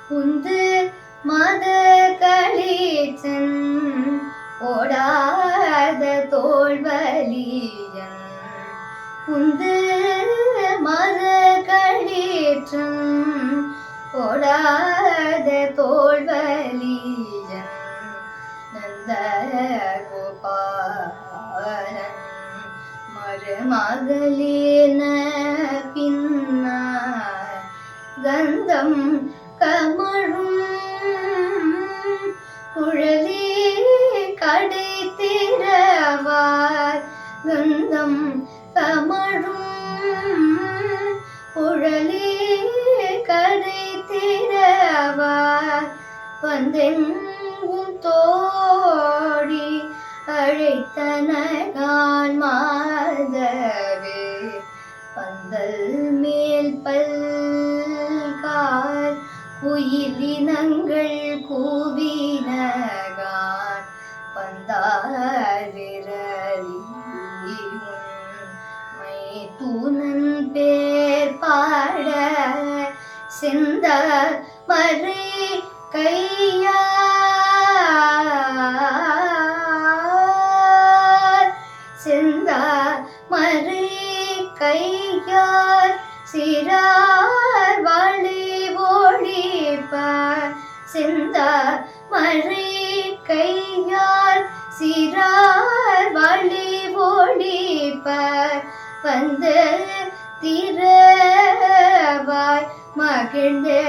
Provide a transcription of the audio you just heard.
உந்து மத களிச்சன் ஓடாத தோல்வலியன் உந்து மத களிச்சன் ஓடாத தோல்வலியன் நந்த கோபாலன் மருமகளின பின்னார் கந்தம் கமழும் குழலி கடை திறவார் கந்தம் கமழும் குழலி கடை திறவார் வந்தெங்கும் தோழி அழைத்தனகான் மாதவே பந்தல் மேல் பல்கால் குயிலினங்கள் கூவினகான் பந்தாரிரலி உண்மை தூணன் பேர் பாட சிந்த மறை கையார் சிந்த மறை கையார் சிறார் வழி ஒழிப்பார் சிந்த மறை கையார் சிறார் வழி ஒழிப்பார் வந்து திறவாய் மகிழ்ந்தே